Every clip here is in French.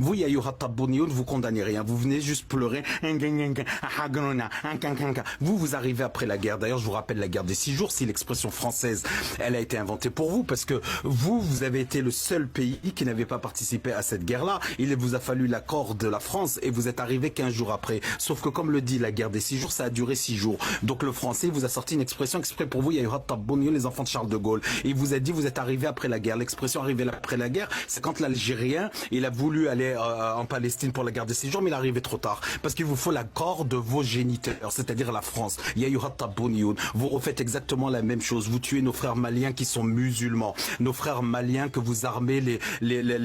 Vous, Yayoura Tabounioun, vous condamnez rien. Vous venez juste pleurer. Vous arrivez après la guerre. D'ailleurs, je vous rappelle la guerre des 6 jours. Si l'expression française, elle a été inventée pour vous, parce que vous avez été le seul pays qui n'avait pas participé à cette guerre-là. Il vous a fallu l'accord de la France et vous êtes arrivé 15 jours après. Sauf que comme le dit la guerre des 6 jours, ça a duré 6 jours. Donc le français vous a sorti une expression exprès pour vous, Yayoura Tabounioun, les enfants de Charles de Gaulle. Et il vous a dit, vous êtes arrivé après la guerre. L'expression arrivé après la guerre, c'est quand l'Algérien, il a voulu aller en Palestine pour la guerre des 6 jours, mais il est arrivé trop tard. Parce qu'il vous faut l'accord de vos géniteurs, c'est-à-dire la France. Yayoura Tabounioun, vous refaites exactement la même chose. Vous tuez nos frères maliens qui sont musulmans. Nos frères maliens que vous armez les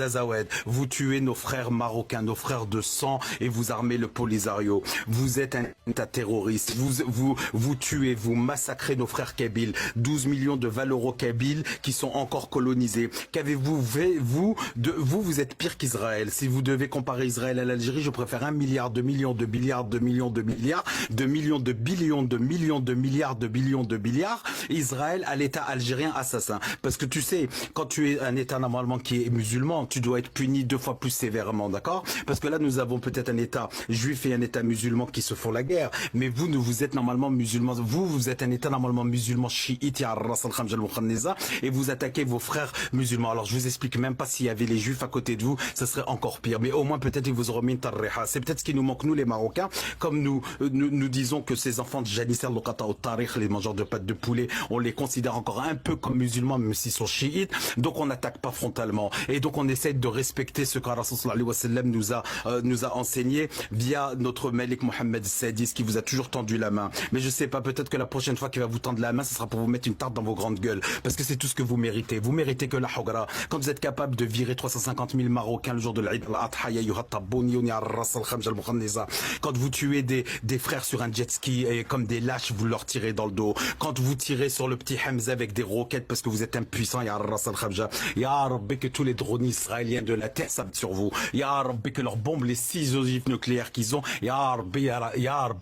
Azawed. Vous tuez nos frères marocains, nos frères de sang et vous armez le Polisario. Vous êtes un État terroriste. Vous tuez, vous massacrez nos frères kabyles. 12 millions de Valoro-Kabyles qui sont encore colonisés. Qu'avez-vous fait, vous êtes pire qu'Israël. Si vous devez comparer Israël à l'Algérie, je préfère 1 milliard, 2 millions, 2 milliards, 2 millions, 2 milliards, 2 millions de billions, 2 millions de milliards, 2 billions de milliards, Israël à l'État algérien assassin. Parce que tu sais, quand tu es un État normalement qui est musulman, tu dois être puni 2 fois plus sévèrement, d'accord? Parce que là, nous avons peut-être un État juif et un État musulman qui se font la guerre, mais vous êtes normalement musulman. Vous êtes un État normalement musulman chiite, et vous attaquez vos frères musulmans. Alors, je vous explique même pas s'il y avait les juifs à côté de vous, ça serait encore pire. Mais au moins, peut-être, ils vous auront mis une tarreha. C'est peut-être ce qui nous manque, nous, les Marocains, comme nous disons que ces enfants de Janisser, Lokata, Tariq, les mangeurs de pâtes de poulet, on les considère encore un peu comme musulmans, même s'ils sont chiites. Donc, on n'attaque pas frontalement. Et donc, on essaie de respecter ce que Rasul sallallahu alayhi wa sallam nous a enseigné via notre Malik Mohammed Sadis, qui vous a toujours tendu la main. Mais je sais pas, peut-être que la prochaine fois qu'il va vous tendre la main, ce sera pour vous mettre une tarte dans vos grandes gueules. Parce que c'est tout ce que vous méritez. Vous méritez que la Hogra. Quand vous êtes capable de virer 350 000 Marocains le jour de l'Aïd al-Adha, quand vous tuez des frères sur un jet ski et comme des lâches, vous leur tirez dans le dos. Quand vous tirez sur le petit Hamza avec des roquettes parce que vous êtes impuissant, ya Ras al-Khamja, ya Rabbi, que tous les drones israéliens de la terre s'abattent sur vous. Ya Rabbi, que leurs bombes, les 6 ogives nucléaires qu'ils ont, ya Rabbi,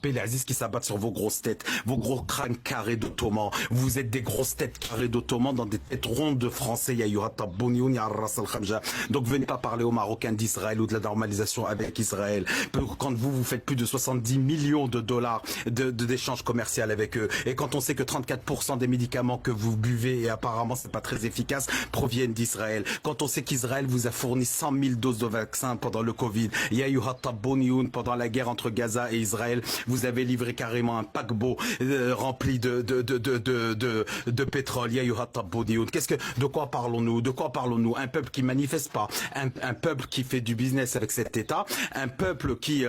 les Aziz qui s'abattent sur vos grosses têtes, vos gros crânes carrés d'ottomans. Vous êtes des grosses têtes carrées d'ottomans dans des têtes rondes de français, ya Yayoura Tabounioun, ya Ras al-Khamja. Donc venez pas parler aux Marocains d'Israël ou de la normalisation avec Israël. Quand vous faites plus de 70 millions de dollars d'échanges commerciaux avec eux, et quand on sait que 34% des médicaments que vous buvez, et apparemment c'est pas très efficace, proviennent d'Israël. Quand on sait qu'Israël vous a fourni 100 000 doses de vaccins pendant le Covid, Yayoura Tabounioun, pendant la guerre entre Gaza et Israël, vous avez livré carrément un paquebot rempli de pétrole. Yayoura Tabounioun. De quoi parlons-nous? Un peuple qui manifeste pas, un peuple qui fait du business avec cet État, un peuple qui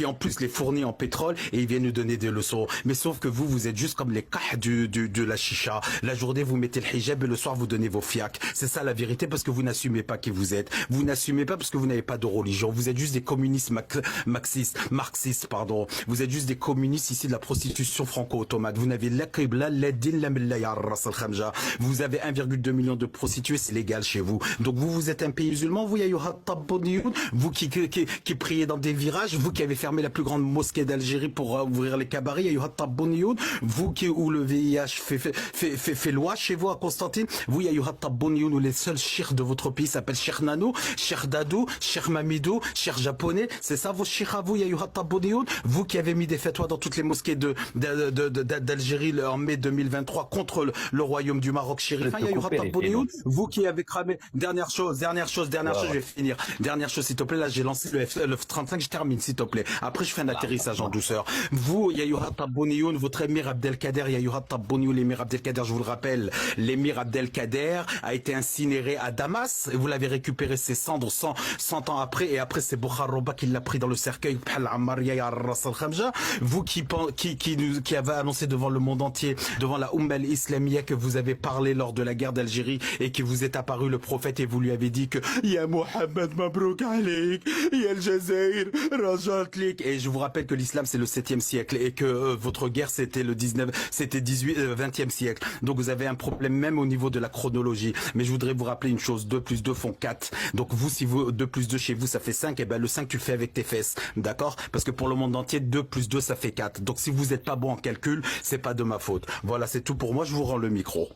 en plus les fournit en pétrole et il vient nous donner des leçons. Mais sauf que vous êtes juste comme les kahs de la chicha. La journée vous mettez le hijab et le soir vous donnez vos fiacs. C'est ça la vérité, parce que vous n'assumez pas qui vous êtes. Vous n'assumez pas parce que vous n'avez pas de religion. Vous êtes juste des communistes marxistes, pardon. Vous êtes juste des communistes ici de la prostitution franco-ottomane. Vous n'avez la qibla, la din, la millah, ya Ras al-Khamja. Vous avez 1,2 million de prostituées, c'est légal chez vous. Donc vous êtes un pays musulman, vous Yayoura Tabounioun, vous qui priez dans des virages, vous qui avez fermé la plus grande mosquée d'Algérie pour ouvrir les cabarets, Yayoura Tabounioun, vous où le VIH fait loi chez vous à Constantine, vous Yayoura Tabounioun, où les seuls chirs de votre pays s'appellent Cheikh Nano, Cheikh Dadou, Cheikh Mamidou, Cheikh Japonais, c'est ça vos chirs à vous Yayoura Tabounioun, vous qui avez mis des fatwas dans toutes les mosquées d'Algérie en mai 2023 contre le royaume du Maroc chérifin, Yayoura Tabounioun, vous qui avez cramé, dernière chose, je vais finir. Dernière chose, s'il te plaît, là, j'ai lancé le F-35, je termine, s'il te plaît. Après, je fais un atterrissage en douceur. Vous, Yayoura Tabounioun, votre émir Abdelkader, Yayoura Tabounioun, l'émir Abdelkader, je vous le rappelle, l'émir Abdelkader a été incinéré à Damas, et vous l'avez récupéré ses cendres 100 ans après, et après, c'est Bokharoba qui l'a pris dans le cercueil, vous qui avez annoncé devant le monde entier, devant la Oumma al-Islamiyya, que vous avez parlé lors de la guerre d'Algérie, et que vous êtes apparu le prophète, et vous lui avez dit que Ya Mohammed Mabrouk Alik, Ya Al-Jazair, Rajat Lik. Et je vous rappelle que l'islam c'est le 7e siècle et que votre guerre c'était le 20e siècle. Donc vous avez un problème même au niveau de la chronologie. Mais je voudrais vous rappeler une chose, 2 plus 2 font 4. Donc vous, si vous 2 plus 2 chez vous ça fait 5, et ben le 5 tu le fais avec tes fesses. D'accord? Parce que pour le monde entier, 2 plus 2 ça fait 4. Donc si vous n'êtes pas bon en calcul, c'est pas de ma faute. Voilà, c'est tout pour moi, je vous rends le micro.